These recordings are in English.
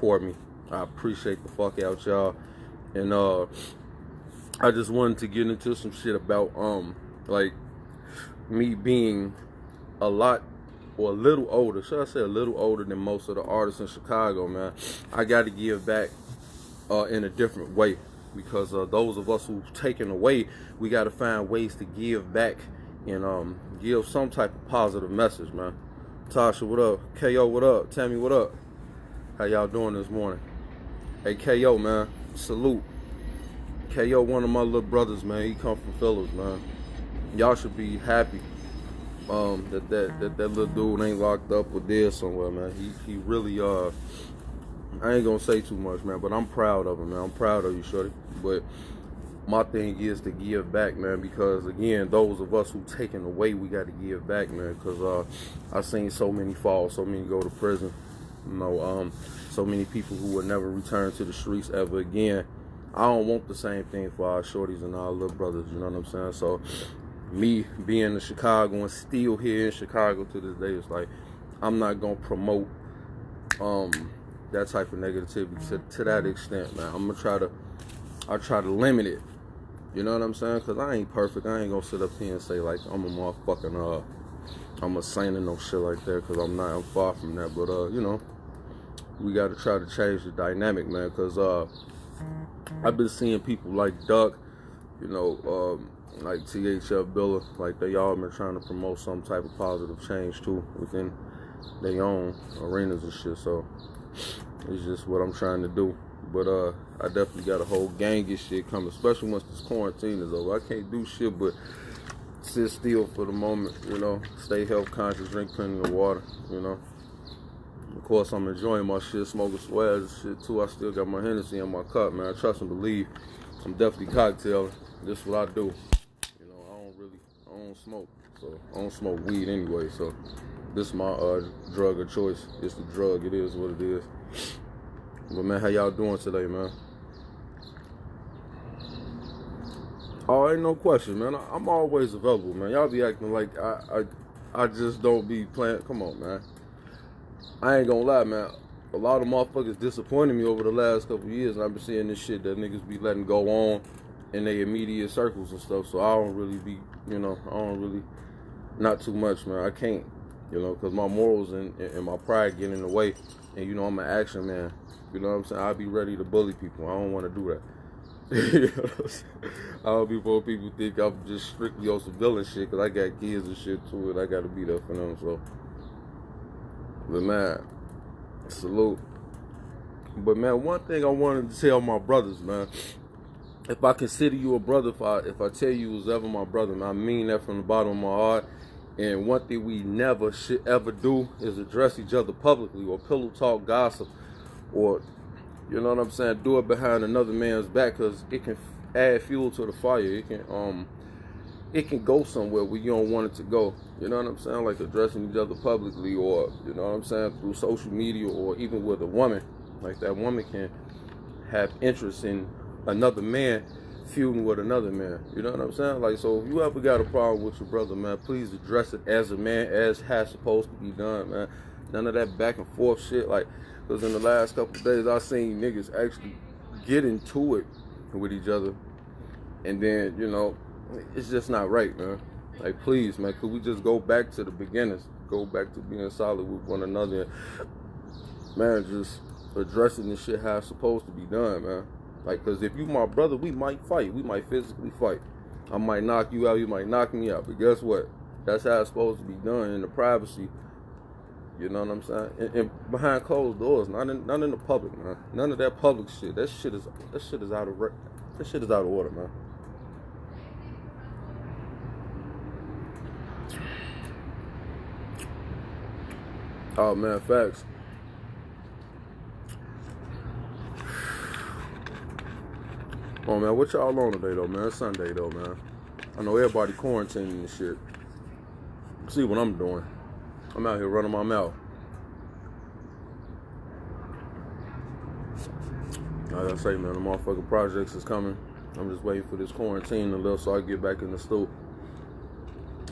support me. I appreciate the fuck out y'all. And I just wanted to get into some shit about like me being a lot or a little older, should I say a little older than most of the artists in Chicago, man. I got to give back in a different way, because those of us who've taken away, we got to find ways to give back and give some type of positive message, man. Tasha, what up? KO, what up? Tammy, what up? How y'all doing this morning? Hey, KO, man, salute. KO, one of my little brothers, man. He come from Phillips, man. Y'all should be happy that little dude ain't locked up or dead somewhere, man. He really I ain't gonna say too much, man, but I'm proud of him, man. I'm proud of you, shorty. But my thing is to give back, man, because again, those of us who taken away, we got to give back, man. Because I've seen so many fall, so many go to prison, you know, so many people who will never return to the streets ever again. I don't want the same thing for our shorties and our little brothers, you know what I'm saying? So me being in Chicago and still here in Chicago to this day, it's like I'm not gonna promote that type of negativity to that extent, man. I'm gonna try to limit it. You know what I'm saying? Because I ain't perfect. I ain't gonna sit up here and say like I'm a motherfucking I'm a saint and no shit like that, because I'm not. I'm far from that. But you know, we gotta try to change the dynamic, man. Because I've been seeing people like Duck, you know, like THF Billa, like they all been trying to promote some type of positive change too within their own arenas and shit. So it's just what I'm trying to do. But I definitely got a whole gang of shit coming, especially once this quarantine is over. I can't do shit but sit still for the moment, you know, stay health conscious, drink plenty of water, you know. Of course, I'm enjoying my shit, smoking swears and shit too. I still got my Hennessy in my cup, man. I trust and believe. I'm definitely cocktailing. This is what I do. You know, I don't smoke. So I don't smoke weed anyway. So this is my drug of choice. It's the drug. It is what it is. But man, how y'all doing today, man? Oh, ain't no question, man. I'm always available, man. Y'all be acting like I just don't be playing. Come on, man. I ain't gonna lie, man. A lot of motherfuckers disappointed me over the last couple of years, and I've been seeing this shit that niggas be letting go on in their immediate circles and stuff. So I don't really be, you know, not too much, man. I can't, you know, because my morals and my pride get in the way. And, you know, I'm an action man. You know what I'm saying? I'll be ready to bully people. I don't want to do that. You know what I'm saying? I don't be before people think I'm just strictly on some villain shit, because I got kids and shit too, and I got to be there for them, so. But man, salute. But man, one thing I wanted to tell my brothers, man, if I consider you a brother, if I tell you was ever my brother, man, I mean that from the bottom of my heart. And one thing we never should ever do is address each other publicly or pillow talk gossip, or, you know what I'm saying, do it behind another man's back, because it can add fuel to the fire. It can go somewhere where you don't want it to go. You know what I'm saying? Like addressing each other publicly, or, you know what I'm saying, through social media, or even with a woman. Like that woman can have interest in another man feuding with another man. You know what I'm saying? Like, so if you ever got a problem with your brother, man, please address it as a man, as has supposed to be done, man. None of that back and forth shit. Like, because in the last couple of days, I seen niggas actually get into it with each other. And then, you know, it's just not right, man. Like, please, man, could we just go back to the beginnings? Go back to being solid with one another. Man, just addressing this shit how it's supposed to be done, man. Like, because if you my brother, we might fight. We might physically fight. I might knock you out. You might knock me out. But guess what? That's how it's supposed to be done in the privacy. You know what I'm saying? And behind closed doors, not in the public, man. None of that public shit. That shit is out of order, man. Oh man, facts. Oh man, what y'all on today though, man? It's Sunday though, man. I know everybody quarantining and shit. See what I'm doing. I'm out here running my mouth. Like I say, man, the motherfucking projects is coming. I'm just waiting for this quarantine to lift so I get back in the stoop.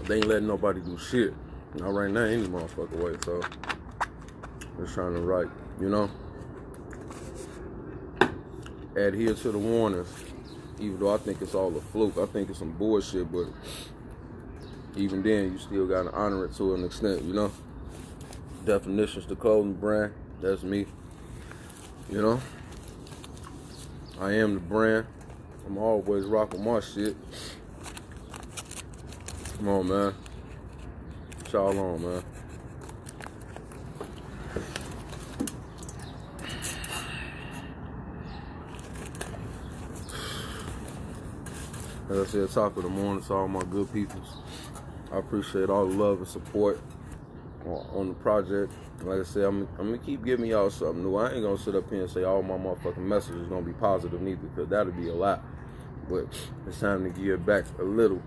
They ain't letting nobody do shit. Not right now, any motherfucker way, so just trying to write, you know? adhere to the warnings, even though I think it's all a fluke. I think it's some bullshit, but even then, you still gotta honor it to an extent, you know? Definitions to clothing brand, that's me, you know? I am the brand. I'm always rocking my shit. Come on, man. Y'all on, man. As I said, top of the morning to all my good peoples. I appreciate all the love and support on the project. Like I said, I'm gonna keep giving y'all something new. I ain't gonna sit up here and say all my motherfucking messages gonna be positive neither, because that'll be a lot. But it's time to give back a little.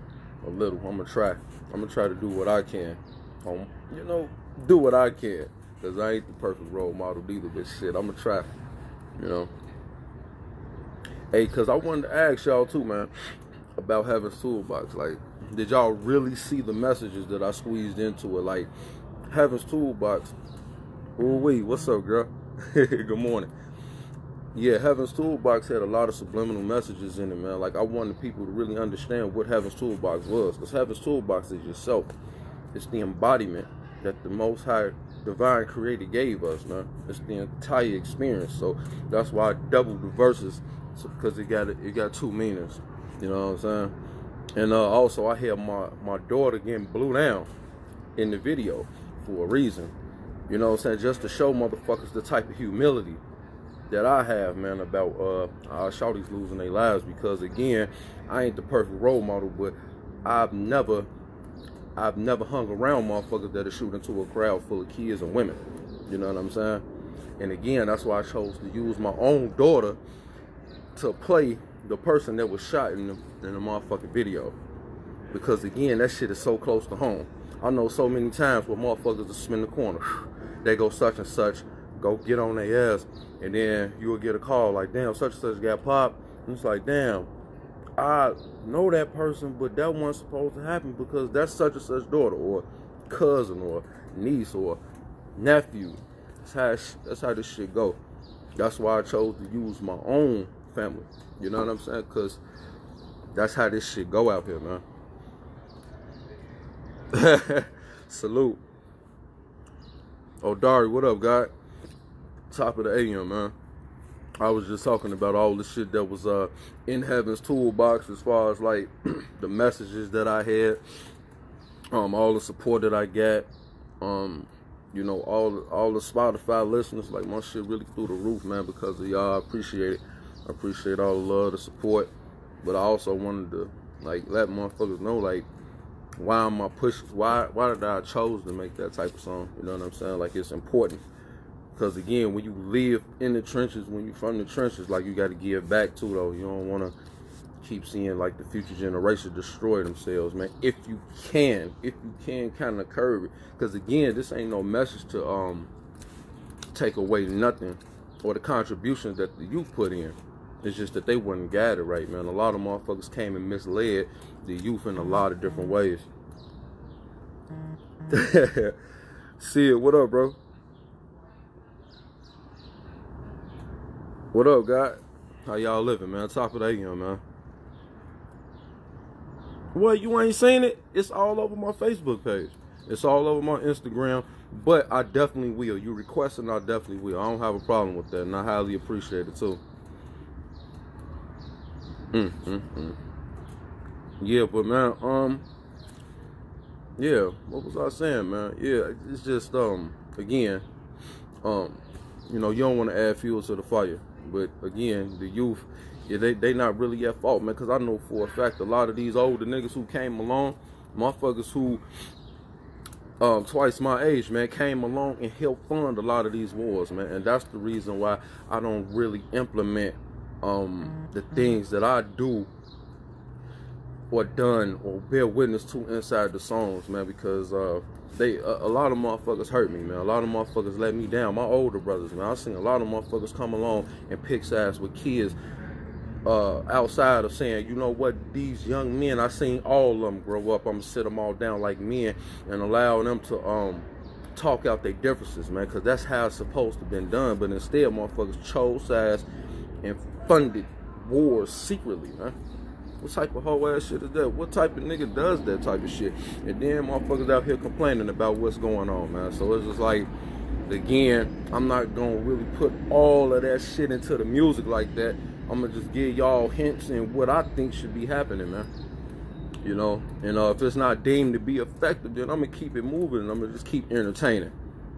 I'm gonna try to do what I can. You know, do what I can, because I ain't the perfect role model either, but shit, I'm gonna try, you know. Hey, because I wanted to ask y'all too, man, about Heaven's Toolbox. Like, did y'all really see the messages that I squeezed into it? Like, Heaven's Toolbox. Ooh wee, what's up, girl? Good morning. Yeah, Heaven's Toolbox had a lot of subliminal messages in it, man. Like, I wanted people to really understand what Heaven's Toolbox was, because Heaven's Toolbox is yourself. It's the embodiment that the Most High Divine Creator gave us, man. It's the entire experience. So that's why I doubled the verses, because it got two meanings. You know what I'm saying? And also, I had my daughter getting blew down in the video for a reason. You know what I'm saying? Just to show motherfuckers the type of humility that I have, man, about our shorties losing their lives. Because again, I ain't the perfect role model, but I've never hung around motherfuckers that are shooting into a crowd full of kids and women. You know what I'm saying? And again, that's why I chose to use my own daughter to play the person that was shot in the motherfucking video. Because again, that shit is so close to home. I know so many times where motherfuckers just spin the corner. They go such and such, go get on their ass, and then you will get a call like, damn, such and such got popped. And it's like, damn, I know that person, but that wasn't supposed to happen because that's such and such daughter or cousin or niece or nephew. That's how this shit go. That's why I chose to use my own family. You know what I'm saying? Because that's how this shit go out here, man. Salute. Oh, Dari, what up, God? Top of the AM, man. I was just talking about all the shit that was in Heaven's Toolbox, as far as like the messages that I had, all the support that I got, you know, all the Spotify listeners. Like, my shit really through the roof, man, because of y'all. I appreciate it. I appreciate all the love, the support. But I also wanted to like let motherfuckers know, like, why am I pushing? Why did I chose to make that type of song? You know what I'm saying? Like, it's important. Because again, when you live in the trenches, when you're from the trenches, like, you got to give back too, though. You don't want to keep seeing like the future generation destroy themselves, man. If you can kind of curb it. Because again, this ain't no message to take away nothing or the contributions that the youth put in. It's just that they wasn't guided right, man. A lot of motherfuckers came and misled the youth in a lot of different ways. See it, what up, bro? What up, God? How y'all living, man? Top of the AM, man. What, you ain't seen it? It's all over my Facebook page. It's all over my Instagram. But I definitely will. You requesting, I definitely will. I don't have a problem with that, and I highly appreciate it too. Yeah, but man, yeah, what was I saying, man? Yeah, it's just again, you know, you don't want to add fuel to the fire. But again, the youth, yeah, they not really at fault, man, because I know for a fact a lot of these older niggas who came along, motherfuckers who twice my age, man, came along and helped fund a lot of these wars, man. And that's the reason why I don't really implement the things that I do or done or bear witness to inside the songs, man, because a lot of motherfuckers hurt me, man. A lot of motherfuckers let me down. My older brothers, man, I've seen a lot of motherfuckers come along and pick sides with kids outside of saying, you know what, these young men, I seen all of them grow up. I'm gonna sit them all down like men and allow them to talk out their differences, man, because that's how it's supposed to been done. But instead, motherfuckers chose sides and funded wars secretly, man. What type of hoe ass shit is that? What type of nigga does that type of shit? And then motherfuckers out here complaining about what's going on, man. So it's just like, again, I'm not gonna really put all of that shit into the music like that. I'm gonna just give y'all hints and what I think should be happening, man. You know, and if it's not deemed to be effective, then I'm gonna keep it moving and I'm gonna just keep entertaining.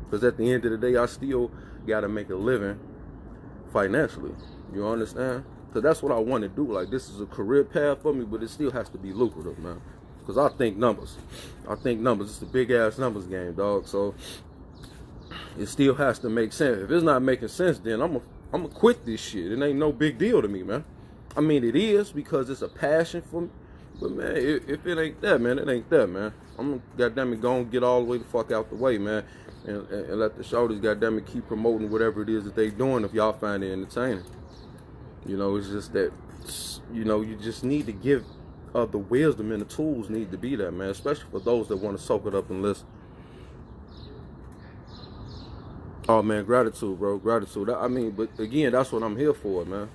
Because at the end of the day, I still gotta make a living financially. You understand? Because that's what I want to do. Like, this is a career path for me, but it still has to be lucrative, man. Because I think numbers. It's a big-ass numbers game, dog. So, it still has to make sense. If it's not making sense, then I'm gonna quit this shit. It ain't no big deal to me, man. I mean, it is because it's a passion for me. But, man, if it ain't that, man, it ain't that, man. I'm gonna, goddamn it, go and get all the way the fuck out the way, man. And let the shorties, goddamn it, keep promoting whatever it is that they doing if y'all find it entertaining. You know, it's just that, you know, you just need to give the wisdom and the tools need to be there, man. Especially for those that want to soak it up and listen. Oh, man, gratitude, bro. Gratitude. I mean, but again, that's what I'm here for, man.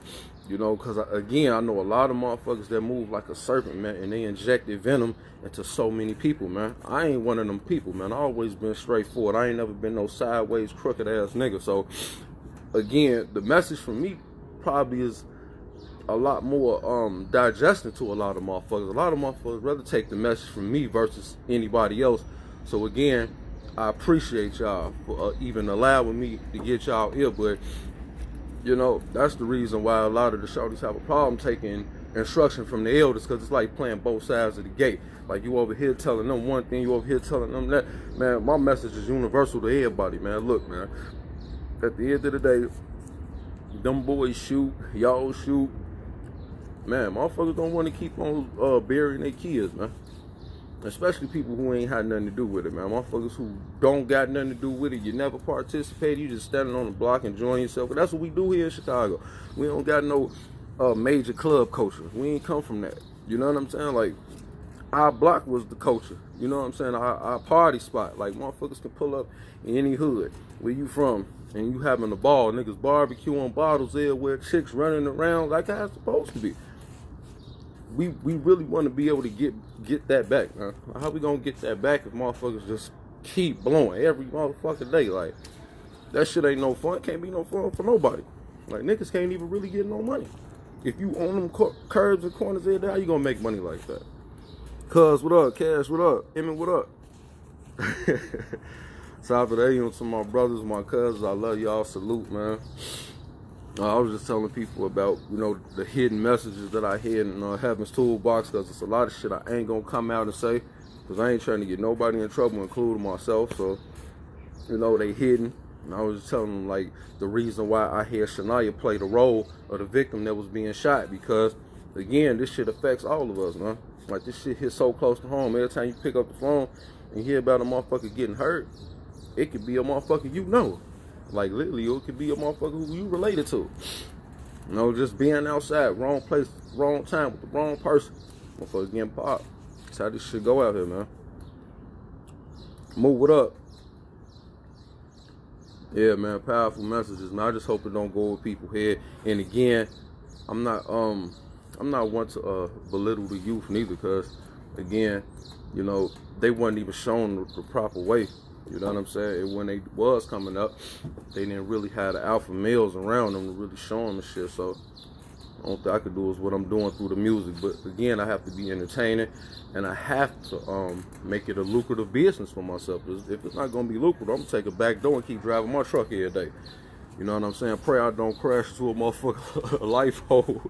You know, because, again, I know a lot of motherfuckers that move like a serpent, man, and they injected venom into so many people, man. I ain't one of them people, man. I always been straightforward. I ain't never been no sideways, crooked-ass nigga. So, again, the message from me probably is a lot more digesting to a lot of motherfuckers. A lot of motherfuckers rather take the message from me versus anybody else. So, again, I appreciate y'all for even allowing me to get y'all here, but you know, that's the reason why a lot of the shorties have a problem taking instruction from the elders, because it's like playing both sides of the gate. Like, you over here telling them one thing, you over here telling them that. Man, my message is universal to everybody, man. Look, man, at the end of the day, them boys shoot, y'all shoot. Man, motherfuckers don't want to keep on burying their kids, man. Especially people who ain't had nothing to do with it, man. Motherfuckers who don't got nothing to do with it. You never participated. You just standing on the block enjoying yourself. But that's what we do here in Chicago. We don't got no major club culture. We ain't come from that. You know what I'm saying? Like, our block was the culture. You know what I'm saying? Our party spot. Like, motherfuckers can pull up in any hood where you from and you having a ball. Niggas barbecue on bottles everywhere. Chicks running around like how it's supposed to be. We really want to be able to get that back, man. How we gonna get that back if motherfuckers just keep blowing every motherfucking day? Like, that shit ain't no fun. Can't be no fun for nobody. Like, niggas can't even really get no money. If you own them curbs and corners every day, how you gonna make money like that? Cuz, what up? Cash, what up? Emmett, what up? Top of the AM to my brothers, my cousins. I love y'all. Salute, man. I was just telling people about, you know, the hidden messages that I hear in Heaven's Toolbox, because it's a lot of shit I ain't gonna come out and say, because I ain't trying to get nobody in trouble, including myself. So, you know, they hidden. And I was just telling them, like, the reason why I hear Shania play the role of the victim that was being shot, because, again, this shit affects all of us, man. Like, this shit hits so close to home. Every time you pick up the phone and hear about a motherfucker getting hurt, it could be a motherfucker you know. Like, literally, it could be a motherfucker who you related to. You know, just being outside, wrong place, wrong time with the wrong person. Motherfuckers getting popped. That's how this shit go out here, man. Move it up. Yeah, man, powerful messages, man. I just hope it don't go over people's head. And again, I'm not one to belittle the youth neither, because again, you know, they wasn't even shown the proper way. You know what I'm saying? And when they was coming up, they didn't really have the alpha males around them to really show them and shit. So the only thing I could do is what I'm doing through the music. But again, I have to be entertaining, and I have to make it a lucrative business for myself. If it's not gonna be lucrative, I'm gonna take a back door and keep driving my truck every day. You know what I'm saying? Pray I don't crash into a motherfucker a life hole,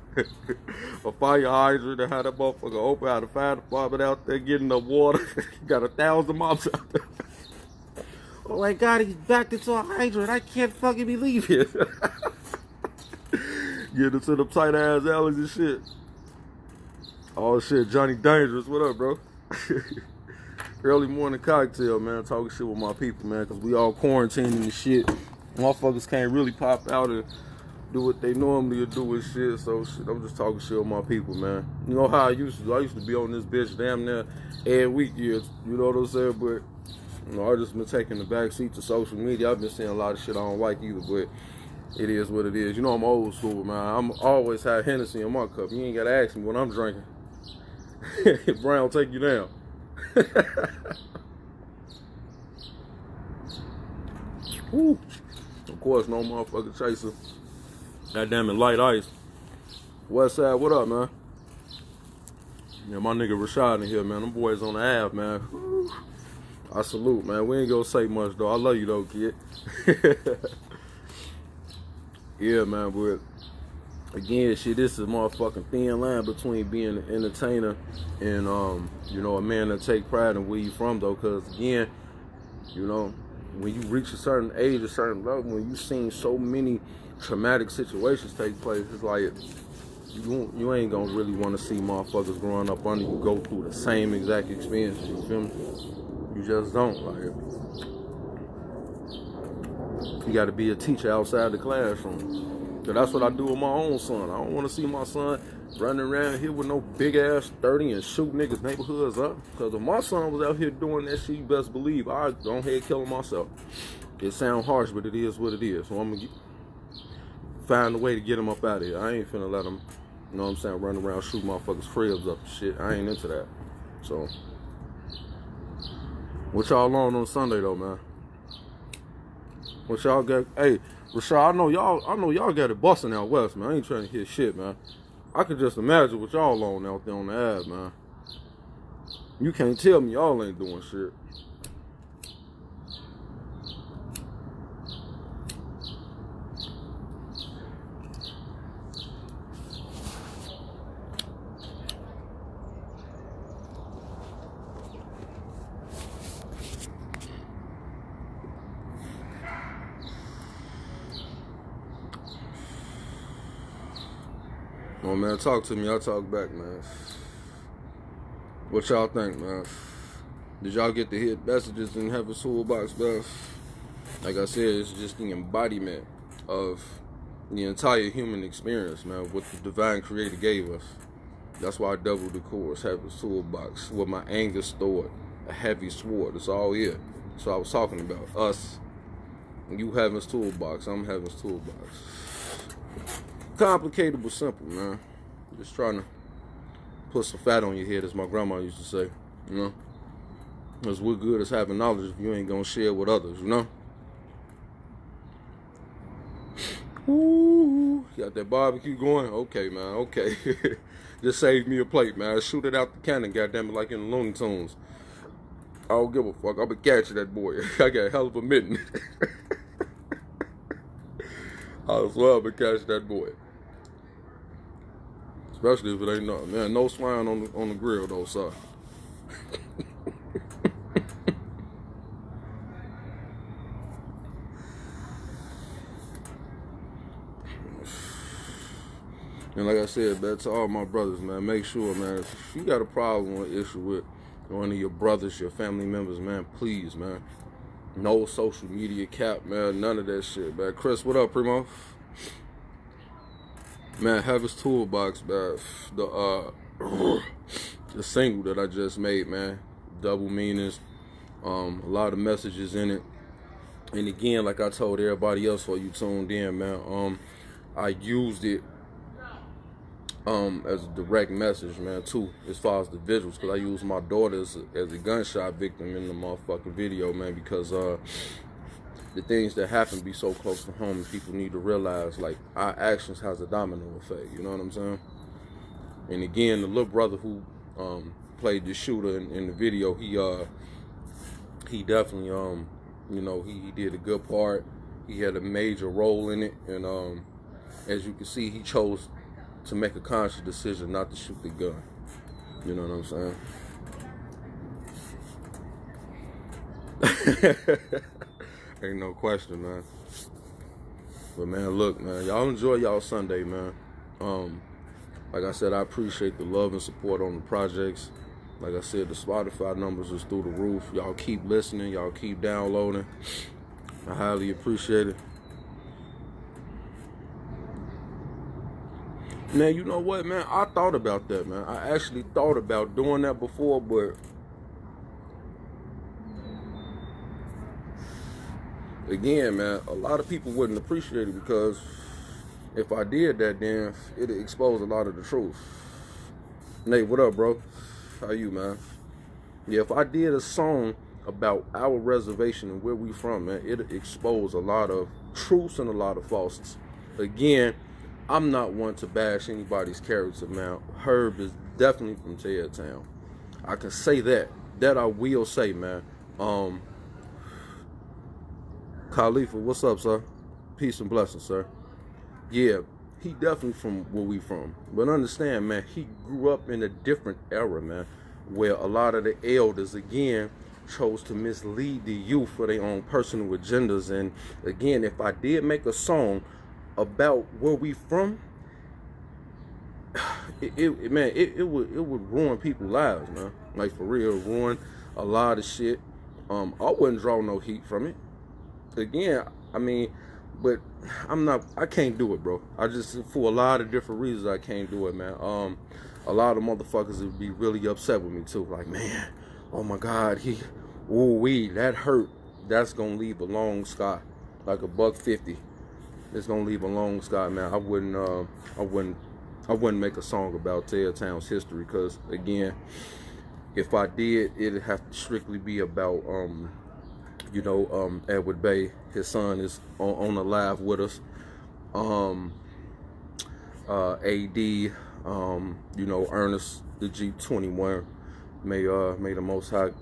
a fire hydrant, and have that motherfucker open, out the fire department out there getting the water. Got 1,000 mops out there. Oh my God, he's backed into a hydrant. I can't fucking believe it. Get into them tight ass alleys and shit. Oh shit, Johnny Dangerous, what up, bro? Early morning cocktail, man. Talking shit with my people, man, because we all quarantining and shit. Motherfuckers can't really pop out and do what they normally do and shit. So shit, I'm just talking shit with my people, man. You know how I used to be on this bitch damn near every week, you know what I'm saying? But you know, I just been taking the back seat to social media. I've been seeing a lot of shit I don't like either, but It is what it is. You know I'm old school, man. I'm always have Hennessy in my cup. You ain't gotta ask me what I'm drinking. Brown take you down. Woo. Of course, no motherfucking chaser. God damn it, light ice. Westside, what up, man? Yeah, my nigga Rashad in here, man. Them boys on the Ave, man. Woo. I salute, man. We ain't gonna say much, though. I love you, though, kid. Yeah, man, but again, shit, this is a motherfucking thin line between being an entertainer and, you know, a man that take pride in where you from, though, because, again, you know, when you reach a certain age, a certain level, when you seen so many traumatic situations take place, it's like, you ain't gonna really want to see motherfuckers growing up under you go through the same exact experience, you feel me? You just don't, like, you got to be a teacher outside the classroom. Cause that's what I do with my own son. I don't want to see my son running around here with no big ass 30 and shoot niggas' neighborhoods up. Cause if my son was out here doing that shit, you best believe I'd go ahead and kill him myself. It sounds harsh, but it is what it is. So I'm gonna find a way to get him up out of here. I ain't finna let him, you know what I'm saying, run around shoot motherfuckers' cribs up and shit. I ain't into that. So, what y'all on Sunday though, man? What y'all got? Hey, Rashad, I know y'all got it busting out west, man. I ain't trying to hear shit, man. I can just imagine what y'all on out there on the Ave, man. You can't tell me y'all ain't doing shit. Oh, man, talk to me. I'll talk back, man. What y'all think, man? Did y'all get to hit messages in Heaven's Toolbox, man? Like I said, it's just the embodiment of the entire human experience, man, what the divine creator gave us. That's why I doubled the course, Heaven's Toolbox, with my anger stored, a heavy sword. It's all here. So I was talking about us. You Heaven's Toolbox, I'm Heaven's Toolbox. Complicated but simple, man. Just trying to put some fat on your head, as my grandma used to say, you know? Because what good is having knowledge if you ain't gonna share with others, you know? Ooh, got that barbecue going? Okay, man, okay. Just save me a plate, man. Shoot it out the cannon, goddammit, like in the Looney Tunes. I don't give a fuck. I'll be catching that boy. I got a hell of a mitten. I swear I'll be catching that boy. Especially if it ain't nothing. Man, no swine on the grill, though, sorry. And like I said, man, to all my brothers, man, make sure, man, if you got a problem or issue with one of your brothers, your family members, man, please, man. No social media cap, man. None of that shit, man. Chris, what up, Primo? Man, Heaven's Toolbox, man. The single that I just made, man. Double meanings. A lot of messages in it. And again, like I told everybody else while you tuned in, man, I used it as a direct message, man, too, as far as the visuals, because I used my daughter as a gunshot victim in the motherfucking video, man, because the things that happen be so close to home, and people need to realize, like, our actions has a domino effect, you know what I'm saying? And again, the little brother who played the shooter in the video, he definitely, you know, he did a good part. He had a major role in it, and as you can see, he chose to make a conscious decision not to shoot the gun. You know what I'm saying? Ain't no question, man. But man, look, man, y'all enjoy y'all Sunday, man. Like I said, I appreciate the love and support on the projects. Like I said, the Spotify numbers is through the roof. Y'all keep listening, y'all keep downloading. I highly appreciate it. Now, you know what, man? I thought about that, man. I actually thought about doing that before, but again, man, a lot of people wouldn't appreciate it because if I did that, then it'd expose a lot of the truth. Nate, what up, bro? How you, man? Yeah, if I did a song about our reservation and where we from, man, it'd expose a lot of truths and a lot of falses. Again, I'm not one to bash anybody's character, man. Herb is definitely from Town. I can say that. That I will say, man. Khalifa, what's up, sir? Peace and blessings, sir. Yeah, he definitely from where we from. But understand, man, he grew up in a different era, man, where a lot of the elders, again, chose to mislead the youth for their own personal agendas. And again, if I did make a song about where we from, it would ruin people's lives, man. Like, for real, ruin a lot of shit. I wouldn't draw no heat from it. Again, I mean, but I can't do it, bro. I just, for a lot of different reasons, I can't do it, man. A lot of motherfuckers would be really upset with me too. Like, man, oh my God, that hurt. That's gonna leave a long scar, like a $150. It's gonna leave a long scar, man. I wouldn't make a song about Town's history, because again, if I did, it'd have to strictly be about Edward Bey. His son is on the live with us. AD, Ernest the G21. May the Most High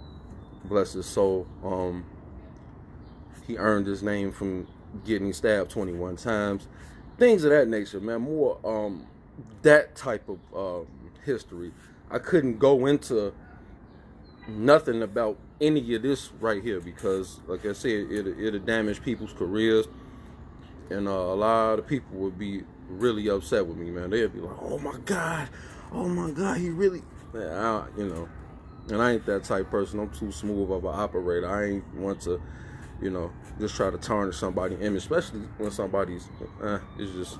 bless his soul. He earned his name from getting stabbed 21 times. Things of that nature, man. More that type of history. I couldn't go into nothing about any of this right here because, like I said, it'll damage people's careers, and a lot of people would be really upset with me, man. They'd be like, oh my God, he really, man, and I ain't that type of person. I'm too smooth of an operator. I ain't want to, just try to tarnish somebody's image, especially when somebody's, it's just,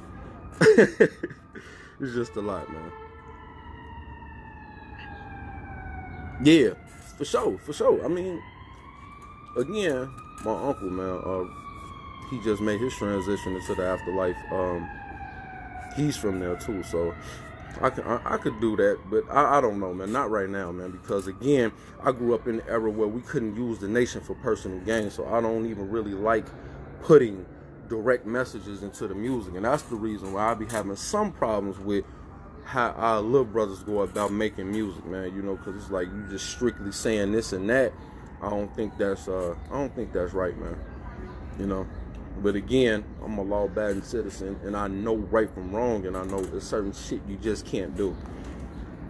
it's just a lot, man. Yeah, for sure. I mean, again, my uncle, man, he just made his transition into the afterlife. He's from there too, so I could do that, but I don't know, man. Not right now, man, because again, I grew up in the era where we couldn't use the nation for personal gain, so I don't even really like putting direct messages into the music, and that's the reason why I be having some problems with how our little brothers go about making music, man. Because it's like you just strictly saying this and that. I don't think that's right, man. But again, I'm a law-abiding citizen, and I know right from wrong, and I know there's certain shit you just can't do.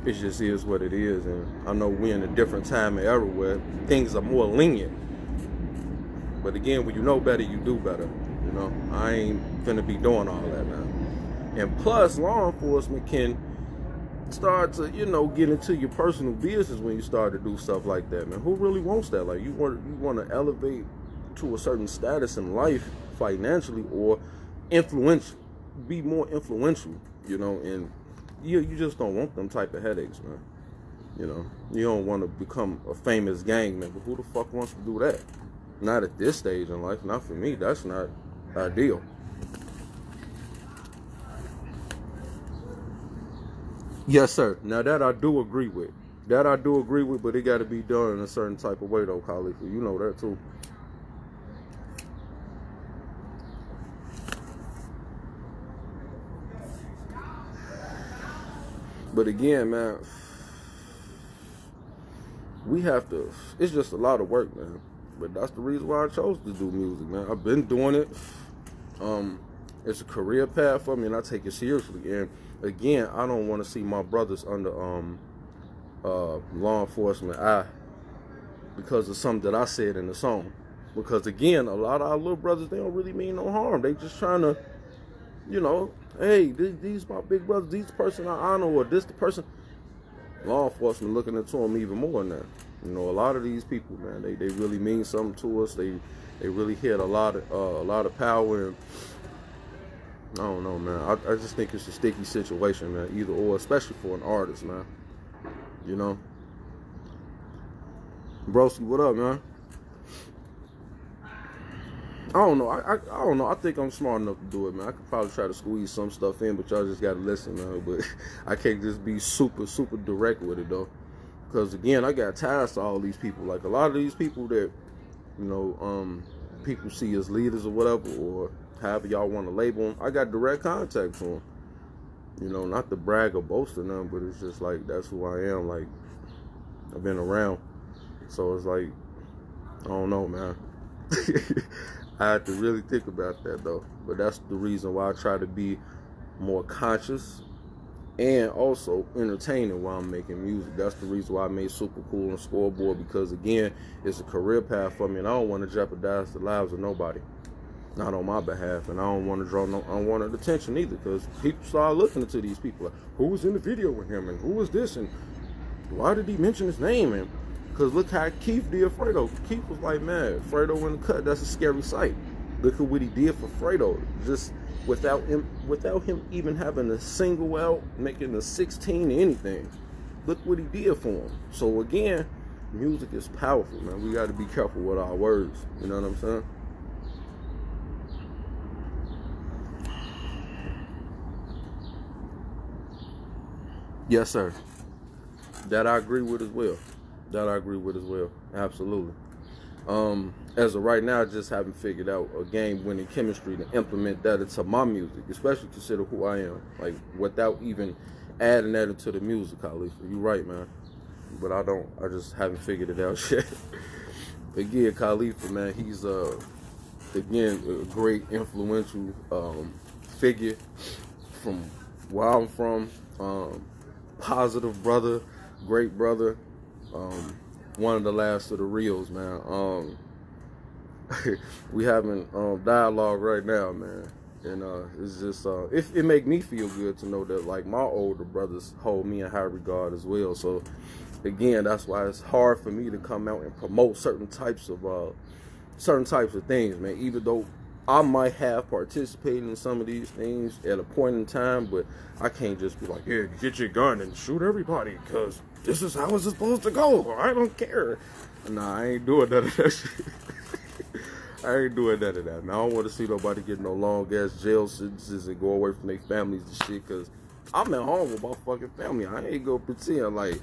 It just is what it is, and I know we're in a different time and era where things are more lenient. But again, when you know better, you do better. I ain't finna be doing all that, man. And plus, law enforcement can start to, get into your personal business when you start to do stuff like that, man. Who really wants that? Like, you want to elevate to a certain status in life, financially or influential, be more influential, and you just don't want them type of headaches, man. You don't want to become a famous gang member. Who the fuck wants to do that? Not at this stage in life. Not for me. That's not ideal. Yes, sir. Now that I do agree with. But it got to be done in a certain type of way, though, Khalifa. You know that, too. But again, man, it's just a lot of work, man. But that's the reason why I chose to do music, man. I've been doing it. It's a career path for me, and I take it seriously. And again, I don't want to see my brothers under law enforcement eye because of something that I said in the song. Because again, a lot of our little brothers, they don't really mean no harm. They just trying to, hey, these my big brothers, these person I honor, or this the person. Law enforcement looking into them even more now. A lot of these people, man, they really mean something to us. They really hit a lot of power, and I don't know, man. I just think it's a sticky situation, man. Either or, especially for an artist, man. Broski, what up, man? I don't know. I don't know. I think I'm smart enough to do it, man. I could probably try to squeeze some stuff in, but y'all just gotta listen, man. But I can't just be super direct with it though, because again, I got ties to all these people. Like a lot of these people that people see as leaders or whatever, or however y'all want to label them. I got direct contact to them. Not to brag or boast or nothing, but it's just like that's who I am. Like I've been around, so it's like I don't know, man. I had to really think about that though. But that's the reason why I try to be more conscious and also entertaining while I'm making music. That's the reason why I made Super Cool and Scoreboard, because again, it's a career path for me, and I don't want to jeopardize the lives of nobody. Not on my behalf, and I don't want to draw no unwanted attention either, because people start looking into these people. Like, who was in the video with him, and who was this, and why did he mention his name? And because look how Keith did Fredo. Keith was like, man, Fredo in the cut, that's a scary sight. Look at what he did for Fredo. Just without him even having a single out, making a 16 or anything. Look what he did for him. So again, music is powerful, man. We got to be careful with our words. You know what I'm saying? Yes, sir. That I agree with as well. Absolutely. As of right now, I just haven't figured out a game-winning chemistry to implement that into my music, especially consider who I am. Like, without even adding that into the music, Khalifa. You're right, man. But I just haven't figured it out yet. Again, Khalifa, man, he's, again, a great influential figure from where I'm from. Positive brother, great brother, one of the last of the reals, man. We having dialogue right now, man, and it's just it make me feel good to know that like my older brothers hold me in high regard as well. So again, that's why it's hard for me to come out and promote certain types of things, man. Even though I might have participated in some of these things at a point in time, but I can't just be like, yeah, get your gun and shoot everybody, because this is how it's supposed to go. I don't care. Nah, I ain't doing none of that shit. I ain't doing none of that, man. I don't want to see nobody get no long-ass jail sentences and go away from their families and shit, because I'm at home with my fucking family. I ain't gonna pretend like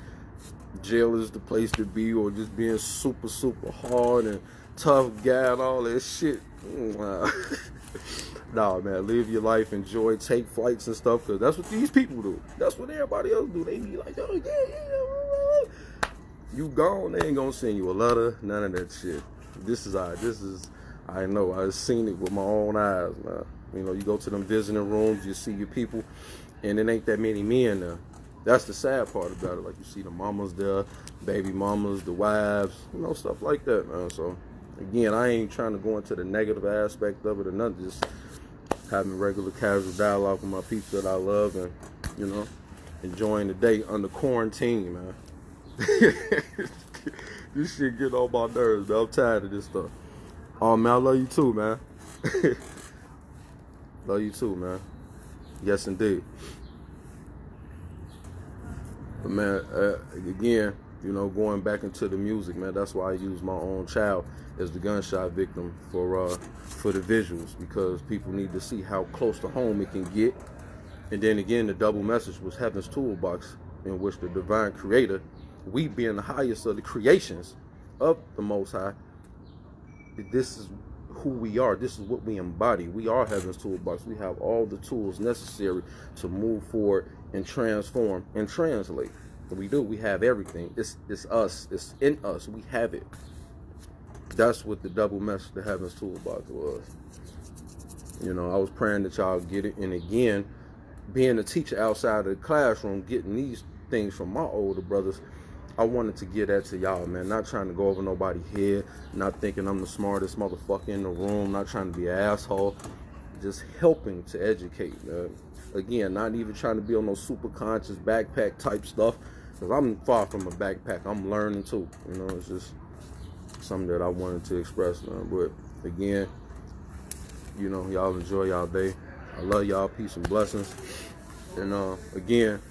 jail is the place to be, or just being super hard and tough guy and all that shit. Nah, man, live your life, enjoy, take flights and stuff, because that's what these people do. That's what everybody else do. They be like, oh, yeah. You gone, they ain't gonna send you a letter, none of that shit. I know, I've seen it with my own eyes, man. You go to them visiting rooms, you see your people, and it ain't that many men there. That's the sad part about it. Like, you see the mamas there, baby mamas, the wives, stuff like that, man. So again, I ain't trying to go into the negative aspect of it or nothing. Just having regular casual dialogue with my people that I love, and enjoying the day under quarantine, man. This shit getting on my nerves, man. I'm tired of this stuff. Oh, man, I love you too, man. Love you too, man. Yes, indeed. But man, again, going back into the music, man, that's why I use my own child as the gunshot victim for the visuals, because people need to see how close to home it can get. And then again, the double message was Heaven's Toolbox, in which the divine creator, we being the highest of the creations of the Most High, this is who we are. This is what we embody. We are Heaven's Toolbox. We have all the tools necessary to move forward and transform and translate. We do. We have everything. It's us. It's in us. We have it. That's what the double message to Heaven's Toolbox was. I was praying that y'all get it. And again, being a teacher outside of the classroom, getting these things from my older brothers, I wanted to get that to y'all, man. Not trying to go over nobody's head, not thinking I'm the smartest motherfucker in the room, not trying to be an asshole, just helping to educate, man. Again, not even trying to be on no super conscious backpack type stuff, because I'm far from a backpack. I'm learning too. It's just something that I wanted to express, man. But again, y'all enjoy y'all day. I love y'all. Peace and blessings. And again,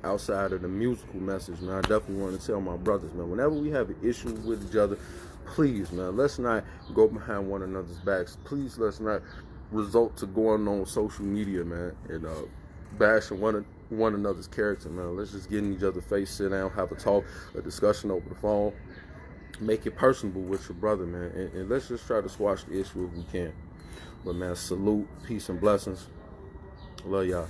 outside of the musical message, man, I definitely want to tell my brothers, man, whenever we have an issue with each other, please, man, let's not go behind one another's backs. Please, let's not result to going on social media, man, and bashing one another's character, man. Let's just get in each other's face, sit down, have a talk, a discussion over the phone, make it personable with your brother, man, and let's just try to squash the issue if we can. But man, salute, peace and blessings. Love y'all.